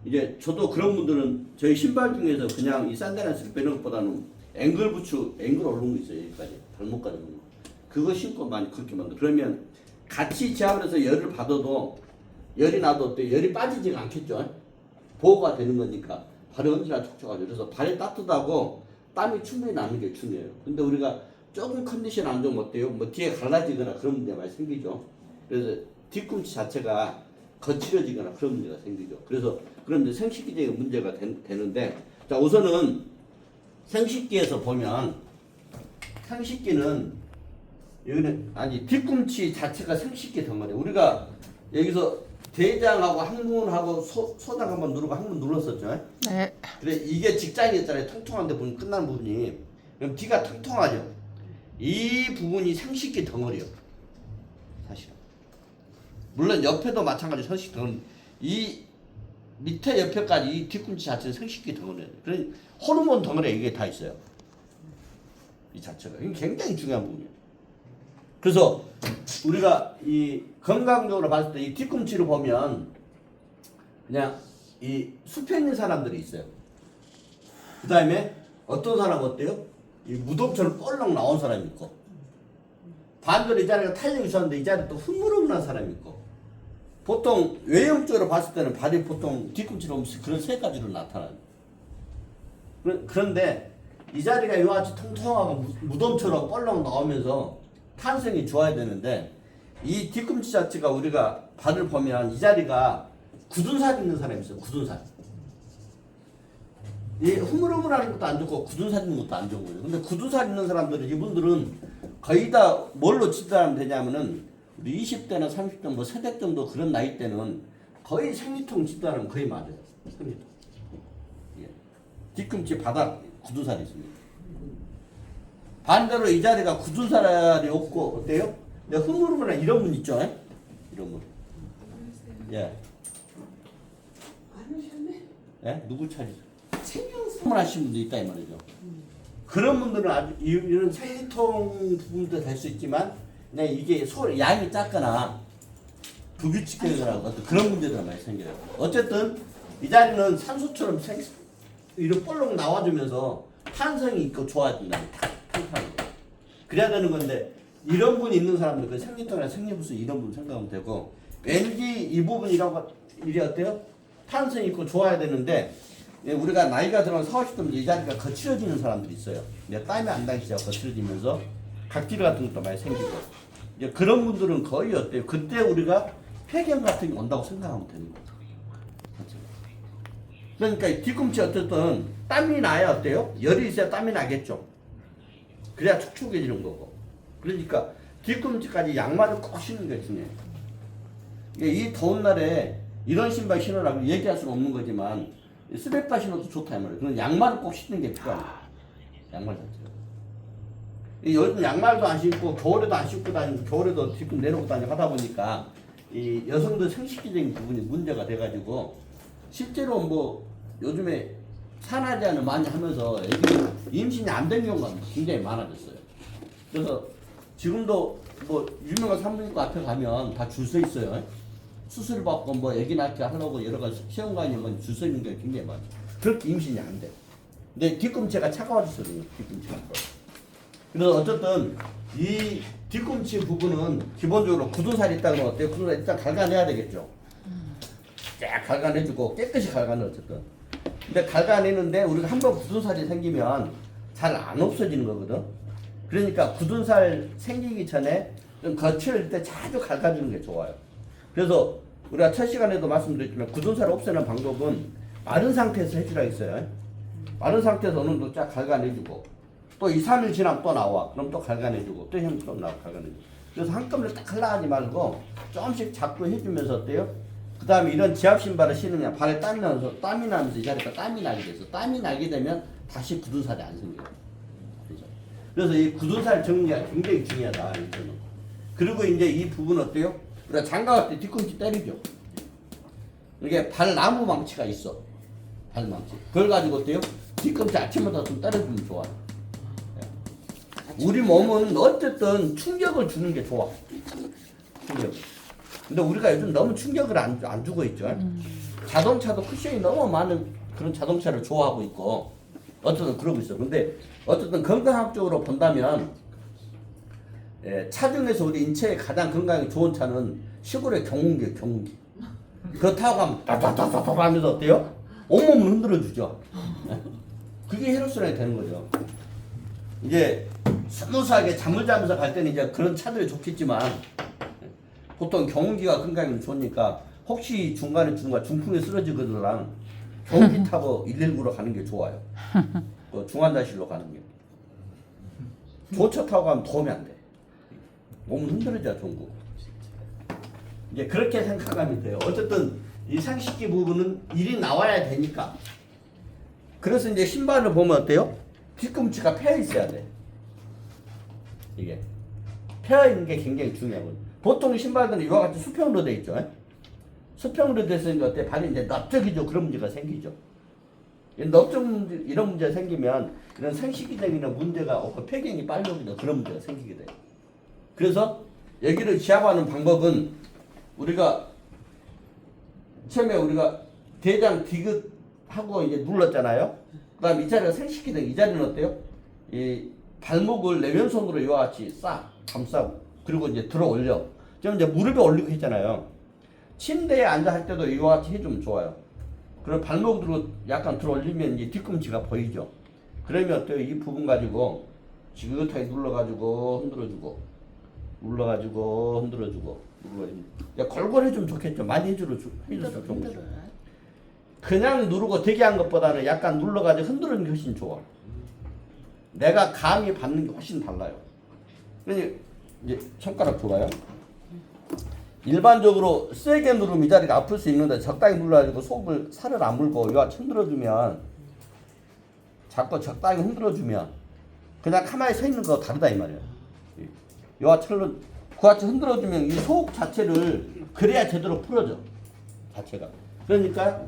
이제 저도 그런 분들은 저희 신발 중에서 그냥 이 샌들랜스를 빼는 것보다는 앵글 올린 거 있어요. 여기까지 발목까지 오는 거. 그거 신고 많이 그렇게 만들어. 그러면 같이 지압을 해서 열을 받아도 열이 나도 어때? 열이 빠지지가 않겠죠. 보호가 되는 거니까 발이 언제나 촉촉하죠. 그래서 발이 따뜻하고 땀이 충분히 나는 게 중요해요. 근데 우리가 조금 컨디션 안 좋으면 어때요? 뭐 뒤에 갈라지거나 그런 문제가 많이 생기죠. 그래서 뒤꿈치 자체가 거칠어지거나 그런 문제가 생기죠. 그래서 그런 생식기적인 문제가 되는데, 자 우선은 생식기에서 보면 생식기는 여기는 아니 뒤꿈치 자체가 생식기 덩어리. 우리가 여기서 대장하고 항문하고 소장 한번 누르고 항문 눌렀었죠. 네. 그래 이게 직장이었잖아요. 통통한데 보면 끝나는 부분이. 그럼 뒤가 통통하죠. 이 부분이 생식기 덩어리요. 사실. 물론 옆에도 마찬가지로 생식기 덩어리. 이 밑에 옆에까지 이 뒤꿈치 자체는 생식기 덩어리예요. 그래 호르몬 덩어리에 이게 다 있어요. 이 자체가. 이게 굉장히 중요한 부분이에요. 그래서 우리가 이 건강적으로 봤을 때 이 뒤꿈치를 보면 그냥 이 숲에 있는 사람들이 있어요. 그 다음에 어떤 사람 어때요? 이 무덤처럼 볼록 나온 사람이 있고, 반대로 이 자리가 탄력이 있었는데 이 자리에 또 흐물흐물한 사람이 있고, 보통 외형적으로 봤을 때는 발이 보통 뒤꿈치로 보면 그런 세 가지로 나타나요. 그런데 이 자리가 이와 같이 통통하고 무덤처럼 볼록 나오면서 탄성이 좋아야 되는데, 이 뒤꿈치 자체가 우리가 발을 보면 이 자리가 굳은 살 있는 사람이 있어요. 굳은 살. 이 흐물흐물한 것도 안 좋고 굳은 살 있는 것도 안 좋은 거예요. 근데 굳은 살 있는 사람들은 이분들은 거의 다 뭘로 진단하면 되냐면은 우리 20대나 30대 뭐 세대 정도 그런 나이 때는 거의 생리통 진단하면 거의 맞아요. 생리통. 예. 뒤꿈치 바닥 굳은 살이 있습니다. 반대로 이 자리가 굳은 살이 없고 어때요? 흐물흐물한 이런 분 있죠? 이런 분. 예. 예? 누구 차리죠? 생명하신 분도 있다 이 말이죠. 그런 분들은 아주 이런 생리통 부분도 될 수 있지만, 네, 이게 양이 작거나 불규칙하거나 어떤 그런 문제들이 많이 생겨요. 어쨌든 이 자리는 산소처럼 이렇게 볼록 나와주면서 탄성이 있고 좋아진다. 탄탄하게. 그래야 되는 건데, 이런 분이 있는 사람들, 그 생리통이나 생리부스 이런 분 생각하면 되고, 왠지 이 부분이라고 이래 어때요? 탄성이 있고 좋아야 되는데, 우리가 나이가 들어간 40, 50대면 이 자리가 거칠어지는 사람들이 있어요. 땀이 안 나기 시작하고 거칠어지면서 각질 같은 것도 많이 생기고. 이제 그런 분들은 거의 어때요? 그때 우리가 폐경 같은 게 온다고 생각하면 되는 거죠. 그러니까 뒤꿈치 어쨌든 땀이 나야 어때요? 열이 있어야 땀이 나겠죠. 그래야 촉촉해지는 거고. 그러니까 뒤꿈치까지 양말을 꼭 신는 게 중요해요. 이 더운 날에 이런 신발 신으라고 얘기할 수는 없는 거지만 스베타 신어도 좋다 이 말이에요. 그런 양말을 꼭 신는 게 필요합니다. 양말 자체가. 요즘 양말도 안 신고 겨울에도 안 신고 다니고 겨울에도 뒤꿈 내놓고 다니고 하다 보니까 이 여성들 생식기적인 부분이 문제가 돼가지고 실제로 뭐 요즘에 산하제한을 많이 하면서 애들이 임신이 안 된 경우가 굉장히 많아졌어요. 그래서 지금도 뭐 유명한 산부인과 앞에 가면 다 줄 서 있어요. 수술 받고 뭐 애기 낳게 하려고 여러 가지 시험관이면 줄 서 있는 게 굉장히 많아요. 그렇게 임신이 안 돼. 근데 뒤꿈치가 차가워졌어요. 뒤꿈치가. 그래서 어쨌든 이 뒤꿈치 부분은 기본적으로 굳은 살이 있다 그러면 어때요? 굳은 살 일단 갈가내야 되겠죠. 쫙 갈가내주고 깨끗이 갈가내 어쨌든. 근데 갈가내는데 우리가 한번 굳은 살이 생기면 잘 안 없어지는 거거든. 그러니까 굳은 살 생기기 전에 좀 거칠 때 자주 갈가주는 게 좋아요. 그래서 우리가 첫 시간에도 말씀드렸지만 굳은 살 없애는 방법은 마른 상태에서 해주라 했어요. 마른 상태에서 어느 정도 쫙 갈가내주고 또 2, 3일 지나면 또 나와. 그럼 또 갈가내주고 또 형 또 나와 갈가내주고. 그래서 한꺼번에 딱 갈라하지 말고 조금씩 잡고 해주면서 어때요? 그 다음에 이런 지압 신발을 신으면 발에 땀이 나면서 이 자리가 땀이 나게 돼서 땀이 나게 되면 다시 굳은 살이 안 생겨요. 그래서 이 굳은 살 정리가 굉장히 중요하다. 이거는. 그리고 이제 이 부분 어때요? 우리가 장가갈 때 뒤꿈치 때리죠. 이게 발나무 망치가 있어. 발망치. 그걸 가지고 어때요? 뒤꿈치 아침마다 좀 때려주면 좋아. 우리 몸은 어쨌든 충격을 주는 게 좋아. 충격. 근데 우리가 요즘 너무 충격을 안 주고 있죠. 자동차도 쿠션이 너무 많은 그런 자동차를 좋아하고 있고 어쨌든 그러고 있어. 근데 어쨌든 건강학적으로 본다면 차 중에서 우리 인체에 가장 건강에 좋은 차는 시골의 경운기예요. 경운기. 그거 타고 가면 따따따따 하면서 어때요? 온몸을 흔들어주죠. 그게 혈액순환이 되는 거죠. 이제 스무스하게 잠을 자면서 갈 때는 이제 그런 차들이 좋겠지만 보통 경운기가 건강에 좋으니까 혹시 중간에 중풍에 쓰러지거나 경운기 타고 119로 가는 게 좋아요. 중환자실로 가는 게. 좋은 차 타고 가면 도움이 안 돼. 몸은 흔들어져야 좋은 거고. 이제 그렇게 생각하면 돼요. 어쨌든 이 상식기 부분은 일이 나와야 되니까. 그래서 이제 신발을 보면 어때요? 뒤꿈치가 펴 있어야 돼. 이게 펴 있는 게 굉장히 중요하거든요. 보통 신발들은 이와 같이 수평으로 돼 있죠. 수평으로 돼서 어때? 발이 이제 넓적이죠. 그런 문제가 생기죠. 넓적 문제, 이런 문제가 생기면 이런 상식기적인 문제가 없고 폐경이 빨리 오기도 그런 문제가 생기게 돼요. 그래서 여기를 지압하는 방법은 우리가 처음에 우리가 대장 디귿하고 이제 눌렀잖아요. 그다음 이 자리가 상식기적, 이 자리는 어때요? 이 발목을 내 왼손으로 이와 같이 싹 감싸고 그리고 이제 들어 올려. 좀 이제 무릎에 올리고 했잖아요. 침대에 앉아 할 때도 이와 같이 해주면 좋아요. 그리고 발목으로 약간 들어 올리면 이제 뒤꿈치가 보이죠. 그러면 어때요? 이 부분 가지고 지긋하게 눌러가지고 흔들어주고 눌러가지고 흔들어주고 골고루 해주면 좋겠죠. 많이 해주면 좋은 거죠. 그냥 누르고 되게 한 것보다는 약간 눌러가지고 흔들는 게 훨씬 좋아. 내가 감이 받는 게 훨씬 달라요. 이제 손가락 줘봐요. 일반적으로 세게 누르면 이 자리가 아플 수 있는데 적당히 눌러가지고 속을 살을 안 물고 이와 흔들어주면 자꾸 적당히 흔들어주면 그냥 가만히 서 있는 거 다르다 이 말이에요. 이와 그같이 흔들어주면 이 속 자체를 그래야 제대로 풀어져 자체가. 그러니까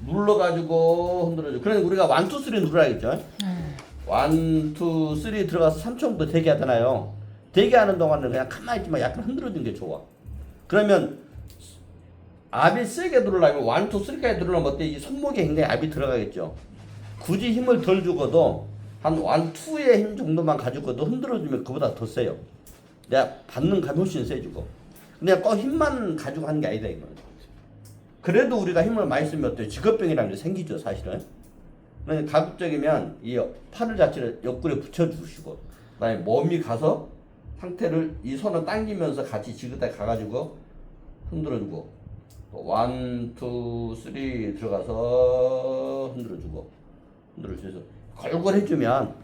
눌러가지고 흔들어줘. 그러니까 우리가 1, 2, 3 눌러야겠죠. 1, 2, 3 들어가서 3초 정도 대기하잖아요. 대기하는 동안은 그냥 가만히 있지만 약간 흔들어주는 게 좋아. 그러면 압이 세게 누르려면 1, 2, 3까지 누르면 어때? 이 손목에 굉장히 압이 들어가겠죠. 굳이 힘을 덜 주고도 한 1, 2의 힘 정도만 가지고도 흔들어주면 그보다 더 세요. 내가 받는 감이 훨씬 세지고. 근데 꼭 힘만 가지고 하는 게 아니다 이거는. 그래도 우리가 힘을 많이 쓰면 어때요? 직업병이라는 게 생기죠 사실은. 가급적이면 이 팔을 자체를 옆구리에 붙여주시고 그다음에 몸이 가서 상태를 이 손을 당기면서 같이 지그다 가가지고 흔들어주고 1, 2, 3 들어가서 흔들어주고 흔들어줘서 골고루 해주면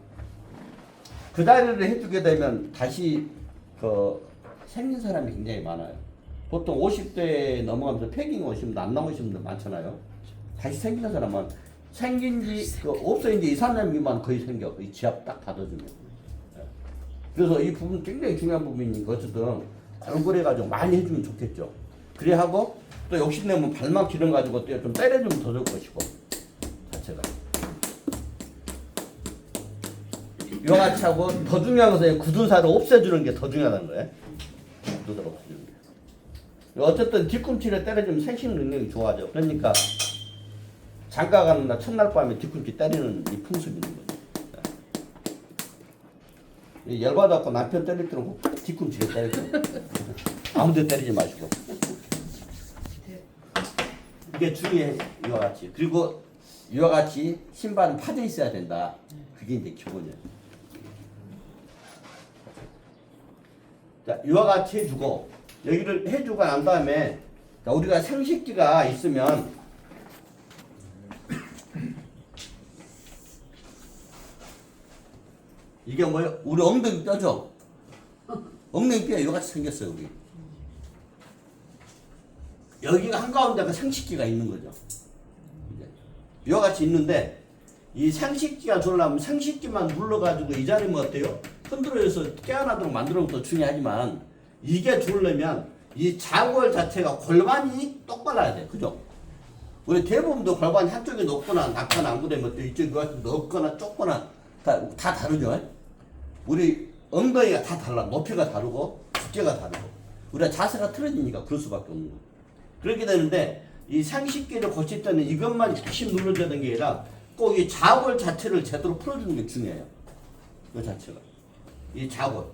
그 자리를 해주게 되면 다시 생긴 사람이 굉장히 많아요. 보통 50대 넘어가면서 폐경 오시면 안 나오시는 분들 많잖아요. 다시 생기는 사람은 생긴 지 없어진 지 2, 3년 미만 거의 생겨. 이 지압 딱 받아주면. 그래서 이 부분 굉장히 중요한 부분이니까 어쨌든 골고루 해가지고 많이 해주면 좋겠죠. 그래 하고 또 욕심내면 발만 기름 가지고 또 좀 때려주면 더 좋을 것이고 자체가. 이와 같이 하고 더 중요한 것은 굳은 살을 없애주는 게 더 중요하다는 거예요. 굳은 살을 없애주는 게. 어쨌든 뒤꿈치를 때려주면 생식 능력이 좋아져. 그러니까 장가 가는 날 첫날 밤에 뒤꿈치 때리는 이 풍습이 있는 거죠. 열받아갖고 남편 때릴 때는 꼭 뒤꿈치를 때리죠. 아무데 때리지 마시고. 이게 중요해. 이와 같이. 그리고 이와 같이 신발은 파져 있어야 된다. 그게 이제 기본이에요. 자, 이와 같이 해주고 여기를 해주고 난 다음에 우리가 생식기가 있으면 이게 뭐예요? 우리 엉덩이 뼈죠? 엉덩이 뼈가 이와 같이 생겼어요. 여기. 여기가 한가운데가 생식기가 있는 거죠. 이와 같이 있는데 이 생식기가 들어오려면 생식기만 눌러가지고 이 자리면 어때요? 흔들어서 깨어나도록 만드는 것도 중요하지만 이게 좋으려면 이 자골 자체가 골반이 똑바라야 돼. 그죠? 우리 대부분도 골반이 한쪽이 높거나 낮거나 안 그러면 이쪽이 높거나 좁거나 다 다르죠? 우리 엉덩이가 다 달라. 높이가 다르고 두께가 다르고 우리가 자세가 틀어지니까 그럴 수밖에 없는 거예요. 그렇게 되는데 이 상식기를 고칠 때는 이것만 핵심 눌러주는 게 아니라 꼭 이 좌골 자체를 제대로 풀어주는 게 중요해요. 이 자체가. 이 좌골.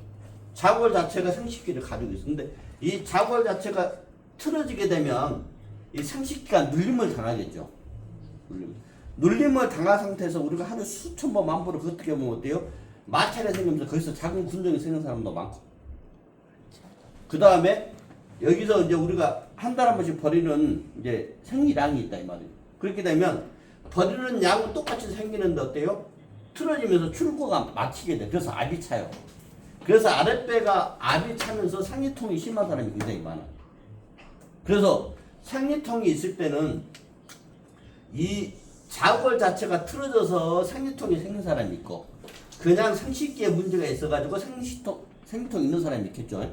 좌골 자체가 상식기를 가지고 있어. 근데 이 좌골 자체가 틀어지게 되면 이 상식기가 눌림을 당하겠죠. 눌림을 당한 상태에서 우리가 하루 수천 번, 만 번을 어떻게 보면 어때요? 마찰이 생기면서 거기서 작은 군정이 생기는 사람도 많고. 그 다음에 여기서 이제 우리가 한 달 한 번씩 버리는 이제 생리량이 있다 이 말이에요. 그렇게 되면 버리는 양은 똑같이 생기는데 어때요? 틀어지면서 출구가 막히게 돼. 그래서 압이 차요. 그래서 아랫배가 압이 차면서 상리통이 심한 사람이 굉장히 많아. 그래서 상리통이 있을 때는 이 좌골 자체가 틀어져서 상리통이 생긴 사람이 있고 그냥 상식기에 문제가 있어가지고 상리통 있는 사람이 있겠죠.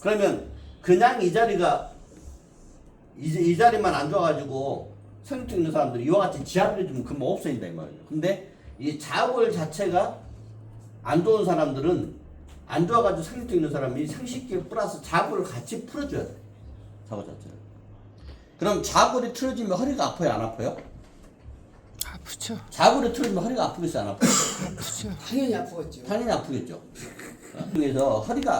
그러면 그냥 이 자리가 이 자리만 안 좋아가지고 상리통 있는 사람들이 이와 같이 지압을 해주면 금방 없어진다 이 말이에요. 근데 이 좌골 자체가 안 좋은 사람들은 안 좋아가지고 상리통 있는 사람이 상식기 플러스 좌골을 같이 풀어줘야 돼. 좌골 자체를. 그럼 좌골이 틀어지면 허리가 아파요 안 아파요? 아프죠. 좌골이 틀어지면 허리가 아프겠어요 안 아파요? 아프죠. 당연히 아프겠죠. 당연히 아프겠죠. 그래서 허리가